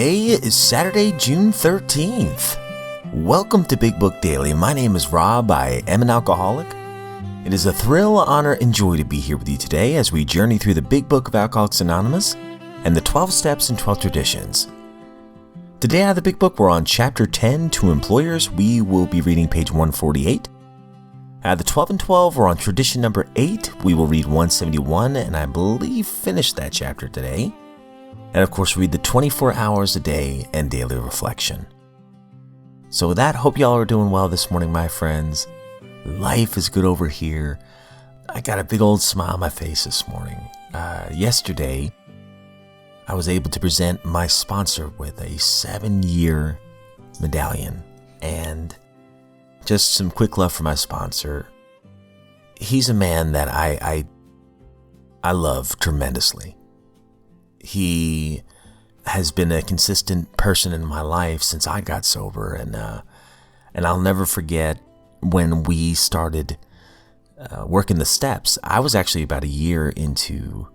Today is Saturday, June 13th. Welcome to Big Book Daily. My name is Rob. I am an alcoholic. It is a thrill, honor, and joy to be here with you today as we journey through the Big Book of Alcoholics Anonymous and the 12 Steps and 12 Traditions. Today out of the Big Book, we're on Chapter 10, To Employers. We will be reading page 148. Out of the 12 and 12, we're on Tradition number 8. We will read 171, and I believe finish that chapter today. And of course, read the 24 hours a day and daily reflection. So with that, hope y'all are doing well this morning, my friends. Life is good over here. I got a big old smile on my face this morning. Yesterday, I was able to present my sponsor with a 7-year medallion. And just some quick love for my sponsor. He's a man that I love tremendously. He has been a consistent person in my life since I got sober, and I'll never forget when we started working the steps. I was actually about a year into,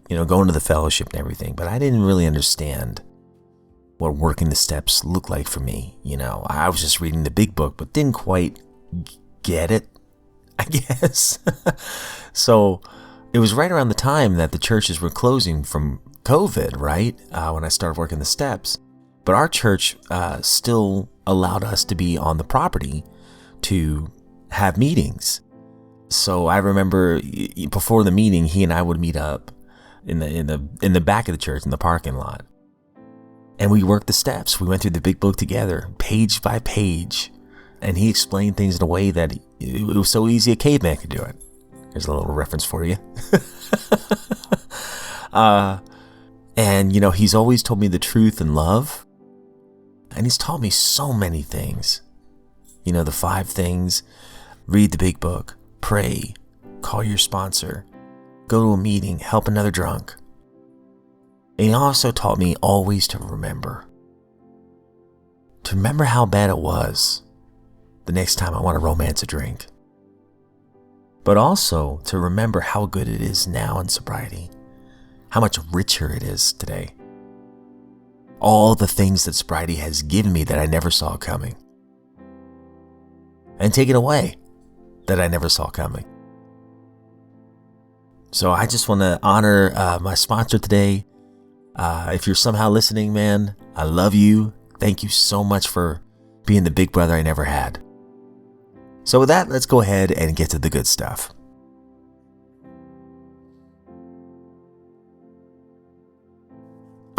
going to the fellowship and everything, but I didn't really understand what working the steps looked like for me. I was just reading the big book, but didn't quite get it, I guess. So it was right around the time that the churches were closing from COVID, right? When I started working the steps. But our church still allowed us to be on the property to have meetings. So I remember before the meeting, he and I would meet up in the back of the church in the parking lot. And we worked the steps. We went through the big book together, page by page. And he explained things in a way that it was so easy a caveman could do it. Here's a little reference for you. And, he's always told me the truth and love. And he's taught me so many things. The 5 things: read the big book, pray, call your sponsor, go to a meeting, help another drunk. And he also taught me always to remember. To remember how bad it was the next time I want to romance a drink. But also to remember how good it is now in sobriety. How much richer it is today. All the things that sobriety has given me that I never saw coming. And taken away that I never saw coming. So I just want to honor my sponsor today. If you're somehow listening, man, I love you. Thank you so much for being the big brother I never had. So with that, let's go ahead and get to the good stuff.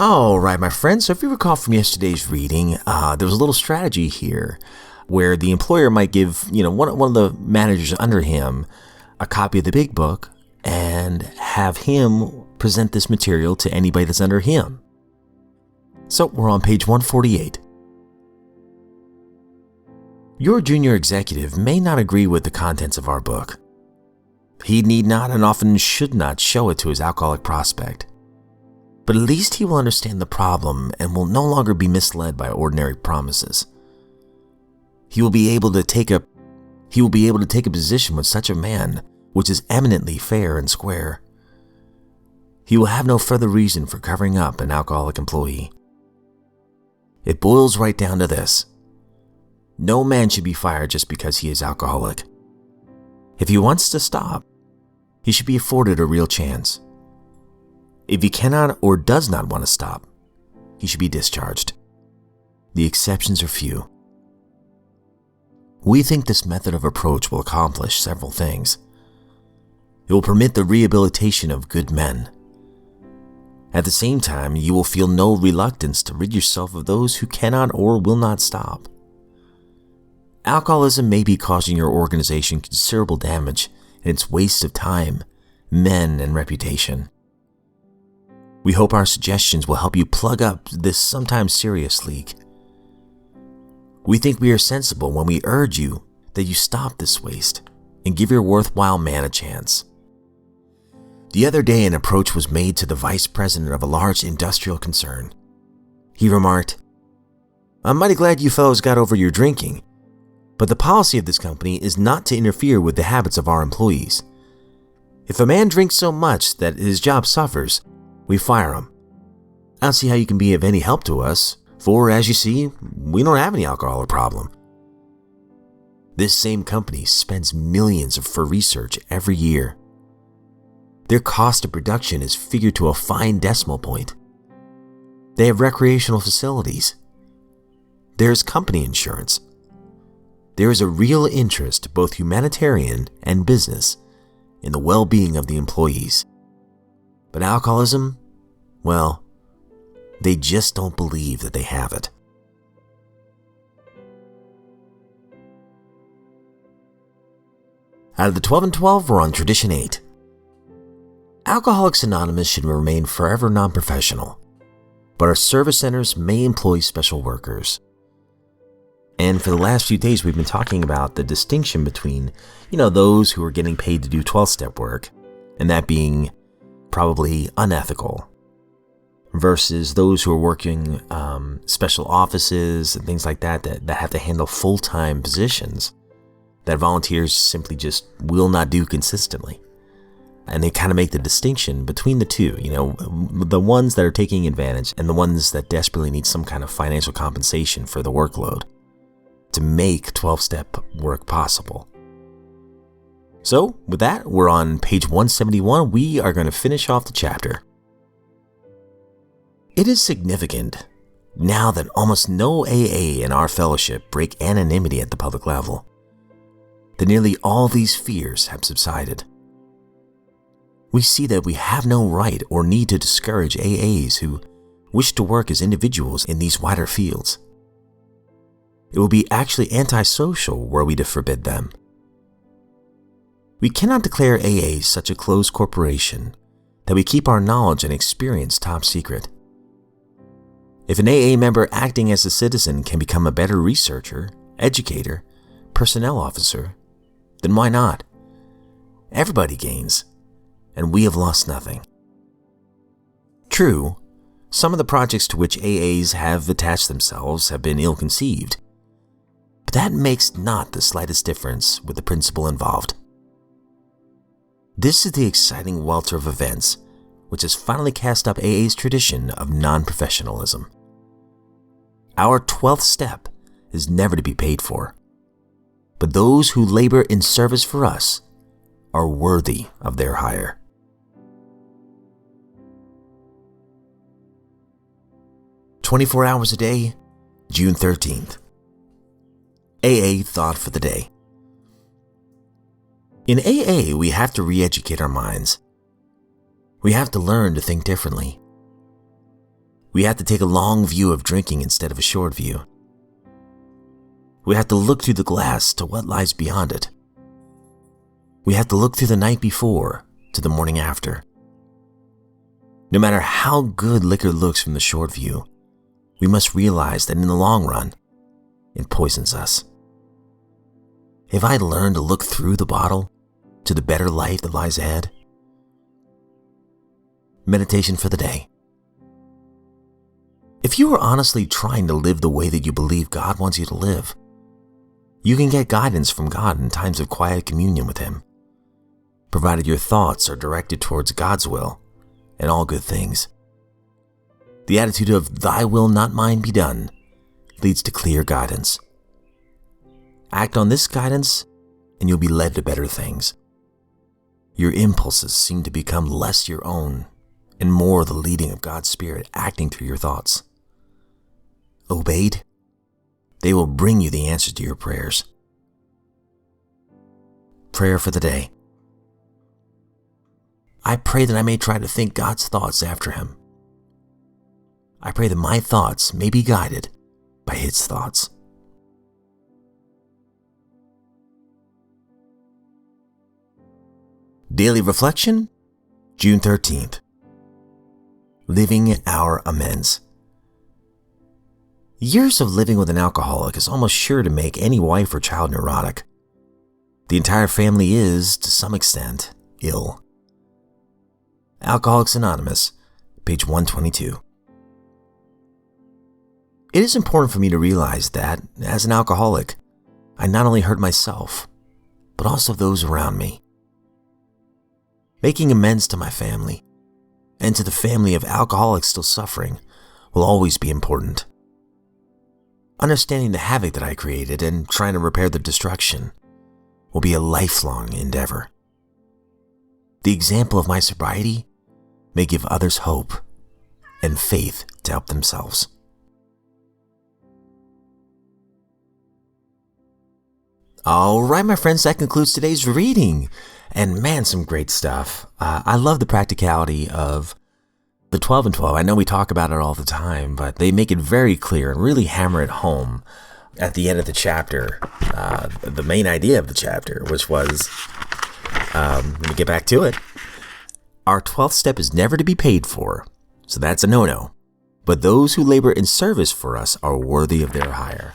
All right, my friends. So if you recall from yesterday's reading, there was a little strategy here where the employer might give, one of the managers under him a copy of the big book and have him present this material to anybody that's under him. So we're on page 148. Your junior executive may not agree with the contents of our book. He need not and often should not show it to his alcoholic prospect. But at least he will understand the problem and will no longer be misled by ordinary promises. He will be able to take a position with such a man which is eminently fair and square. He will have no further reason for covering up an alcoholic employee. It boils right down to this. No man should be fired just because he is alcoholic. If he wants to stop, he should be afforded a real chance. If he cannot or does not want to stop, he should be discharged. The exceptions are few. We think this method of approach will accomplish several things. It will permit the rehabilitation of good men. At the same time, you will feel no reluctance to rid yourself of those who cannot or will not stop. Alcoholism may be causing your organization considerable damage in its waste of time, men, and reputation. We hope our suggestions will help you plug up this sometimes serious leak. We think we are sensible when we urge you that you stop this waste and give your worthwhile man a chance. The other day, an approach was made to the vice president of a large industrial concern. He remarked, "I'm mighty glad you fellows got over your drinking, but the policy of this company is not to interfere with the habits of our employees. If a man drinks so much that his job suffers, we fire him. I don't see how you can be of any help to us For, as you see, we don't have any alcoholic problem. This same company spends millions for research every year. Their cost of production is figured to a fine decimal point. They have recreational facilities. There's company insurance. There is a real interest, both humanitarian and business, in the well-being of the employees. But alcoholism, well, they just don't believe that they have it. Out of the 12 and 12, we're on Tradition 8. Alcoholics Anonymous should remain forever non-professional, but our service centers may employ special workers. And for the last few days, we've been talking about the distinction between, those who are getting paid to do 12-step work, and that being probably unethical, versus those who are working special offices and things like that have to handle full-time positions that volunteers simply just will not do consistently. And they kind of make the distinction between the two, the ones that are taking advantage and the ones that desperately need some kind of financial compensation for the workload to make 12-step work possible. So with that, we're on page 171. We are going to finish off the chapter. It is significant now that almost no AA in our fellowship break anonymity at the public level, that nearly all these fears have subsided. We see that we have no right or need to discourage AAs who wish to work as individuals in these wider fields. It will be actually antisocial were we to forbid them. We cannot declare AA such a closed corporation that we keep our knowledge and experience top secret. If an AA member acting as a citizen can become a better researcher, educator, personnel officer, then why not? Everybody gains, and we have lost nothing. True, some of the projects to which AAs have attached themselves have been ill-conceived, but that makes not the slightest difference with the principle involved. This is the exciting welter of events which has finally cast up AA's tradition of non-professionalism. Our 12th step is never to be paid for, but those who labor in service for us are worthy of their hire. "24 hours a day, June 13th. AA thought for the day. In AA, we have to re-educate our minds. We have to learn to think differently. We have to take a long view of drinking instead of a short view. We have to look through the glass to what lies beyond it. We have to look through the night before to the morning after. No matter how good liquor looks from the short view, we must realize that in the long run, it poisons us. Have I learned to look through the bottle to the better life that lies ahead? Meditation for the day. If you are honestly trying to live the way that you believe God wants you to live, you can get guidance from God in times of quiet communion with Him, provided your thoughts are directed towards God's will and all good things. The attitude of "Thy will, not mine, be done" leads to clear guidance. Act on this guidance and you'll be led to better things. Your impulses seem to become less your own and more the leading of God's Spirit acting through your thoughts. Obeyed, they will bring you the answers to your prayers. Prayer for the day. I pray that I may try to think God's thoughts after Him. I pray that my thoughts may be guided by His thoughts. Daily Reflection, June 13th. Living our amends. Years of living with an alcoholic is almost sure to make any wife or child neurotic. The entire family is, to some extent, ill. Alcoholics Anonymous, page 122. It is important for me to realize that, as an alcoholic, I not only hurt myself, but also those around me. Making amends to my family, and to the family of alcoholics still suffering, will always be important. Understanding the havoc that I created and trying to repair the destruction will be a lifelong endeavor. The example of my sobriety may give others hope and faith to help themselves. All right, my friends, that concludes today's reading. And man, some great stuff. I love the practicality of the 12 and 12. I know we talk about it all the time, but they make it very clear and really hammer it home at the end of the chapter. The main idea of the chapter, which was, let me get back to it. Our 12th step is never to be paid for, so that's a no-no. But those who labor in service for us are worthy of their hire.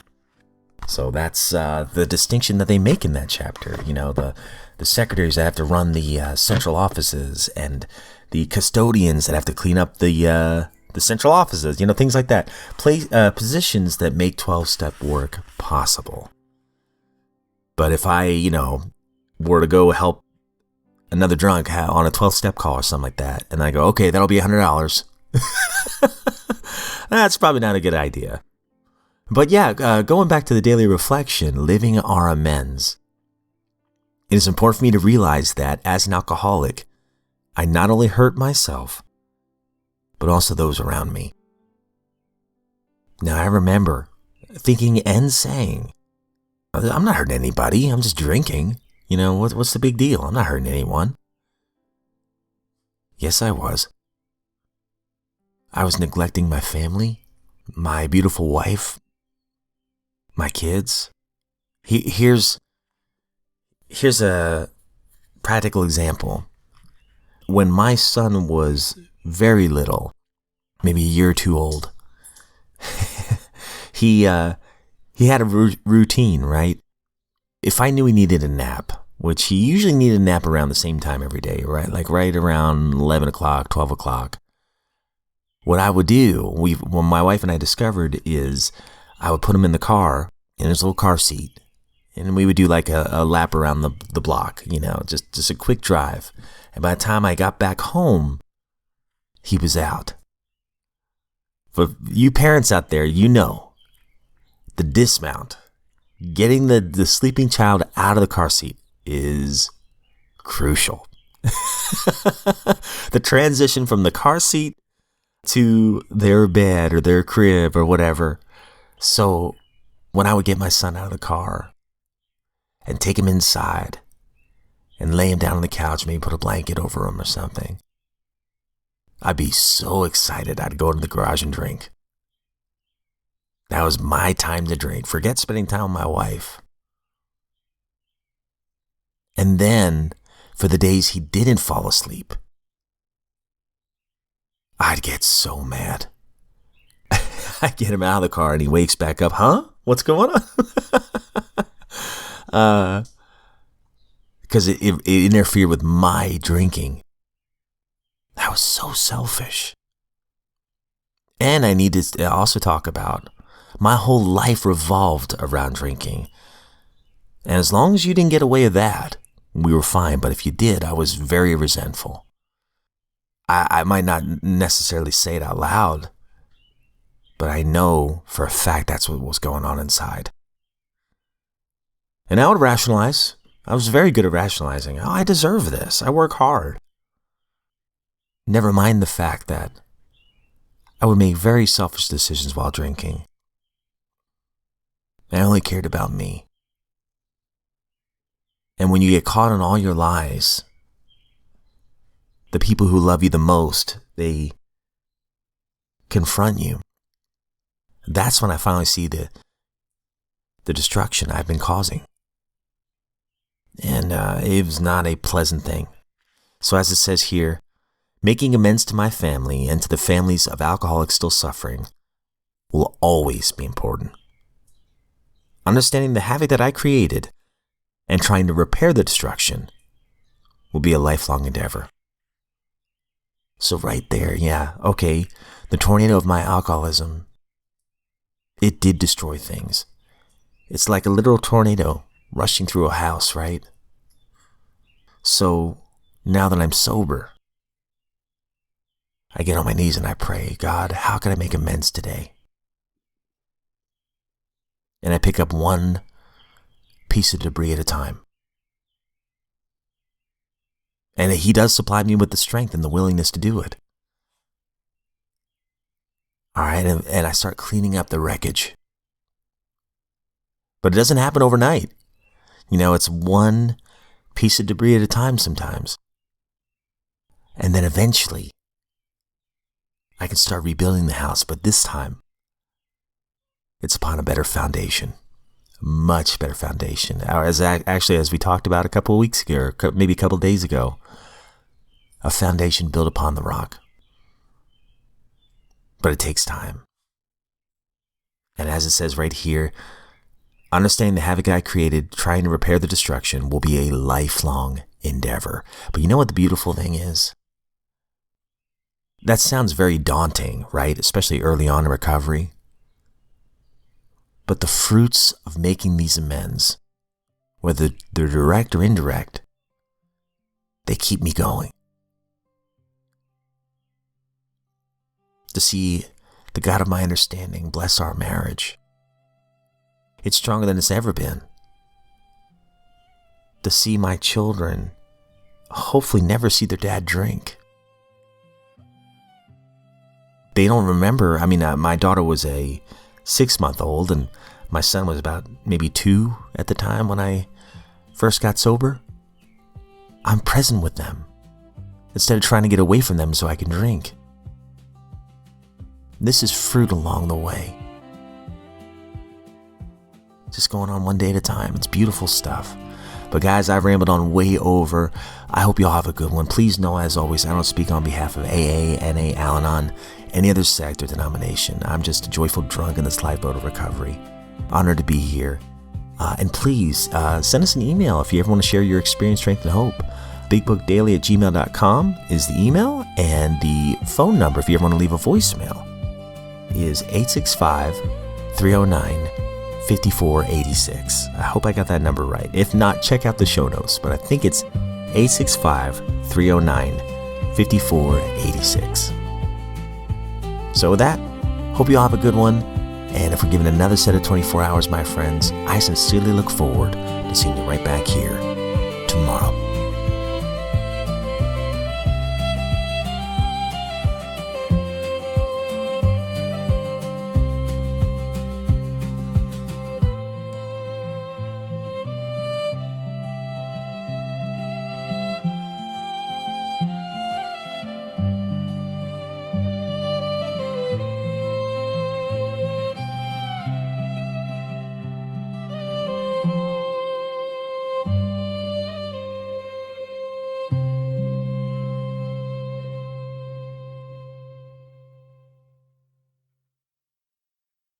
So that's the distinction that they make in that chapter. You know, the secretaries that have to run the central offices and the custodians that have to clean up the central offices, you know, things like that. Positions that make 12-step work possible. But if I, were to go help another drunk on a 12-step call or something like that, and I go, okay, that'll be $100. That's probably not a good idea. But yeah, going back to the daily reflection, living our amends. It is important for me to realize that as an alcoholic, I not only hurt myself, but also those around me. Now I remember thinking and saying, I'm not hurting anybody, I'm just drinking. What's the big deal? I'm not hurting anyone. Yes, I was. I was neglecting my family, my beautiful wife, my kids. Here's a practical example. When my son was very little, maybe a year or two old, he had a routine, right? If I knew he needed a nap, which he usually needed a nap around the same time every day, right? Like right around 11 o'clock, 12 o'clock. What I would do, when my wife and I discovered, is I would put him in the car, in his little car seat, and we would do like a lap around the block, just a quick drive. And by the time I got back home, he was out. For you parents out there, the dismount, getting the sleeping child out of the car seat is crucial. The transition from the car seat to their bed or their crib or whatever. So when I would get my son out of the car and take him inside and lay him down on the couch, maybe put a blanket over him or something, I'd be so excited I'd go into the garage and drink. That was my time to drink. Forget spending time with my wife. And then, for the days he didn't fall asleep, I'd get so mad. I'd get him out of the car and he wakes back up. Huh? What's going on? Because it interfered with my drinking. That was so selfish. And I need to also talk about my whole life revolved around drinking. And as long as you didn't get away with that, we were fine. But if you did, I was very resentful. I might not necessarily say it out loud, but I know for a fact that's what was going on inside. And I would rationalize. I was very good at rationalizing. Oh, I deserve this. I work hard. Never mind the fact that I would make very selfish decisions while drinking. I only cared about me. And when you get caught in all your lies, the people who love you the most, they confront you. That's when I finally see the destruction I've been causing. And it was not a pleasant thing. So as it says here, making amends to my family and to the families of alcoholics still suffering will always be important. Understanding the havoc that I created and trying to repair the destruction will be a lifelong endeavor. So right there, okay, the tornado of my alcoholism, it did destroy things. It's like a literal tornado rushing through a house, right? So now that I'm sober, I get on my knees and I pray, God, how can I make amends today? and I pick up one piece of debris at a time. And He does supply me with the strength and the willingness to do it. All right, and I start cleaning up the wreckage. But it doesn't happen overnight. It's one piece of debris at a time sometimes. And then eventually, I can start rebuilding the house, but this time, it's upon a better foundation, a much better foundation. As we talked about a couple of weeks ago, or maybe a couple of days ago, a foundation built upon the rock. But it takes time. And as it says right here, understanding the havoc I created, trying to repair the destruction will be a lifelong endeavor. But you know what the beautiful thing is? That sounds very daunting, right? Especially early on in recovery. But the fruits of making these amends, whether they're direct or indirect, they keep me going. To see the God of my understanding bless our marriage. It's stronger than it's ever been. To see my children hopefully never see their dad drink. They don't remember. My daughter was a 6-month-old and my son was about maybe 2 at the time when I first got sober. I'm present with them instead of trying to get away from them so I can drink. This is fruit along the way. Just going on one day at a time. It's beautiful stuff. But guys, I've rambled on way over. I hope you all have a good one. Please know, as always, I don't speak on behalf of AA, NA, Al-Anon, any other sect or denomination. I'm just a joyful drunk in this lifeboat of recovery. Honored to be here. And please send us an email if you ever want to share your experience, strength, and hope. bigbookdaily@gmail.com is the email, and the phone number, if you ever want to leave a voicemail, is 865-309-5486. I hope I got that number right. If not, check out the show notes, but I think it's 865-309-5486. So with that, hope you all have a good one. And if we're given another set of 24 hours, my friends, I sincerely look forward to seeing you right back here tomorrow.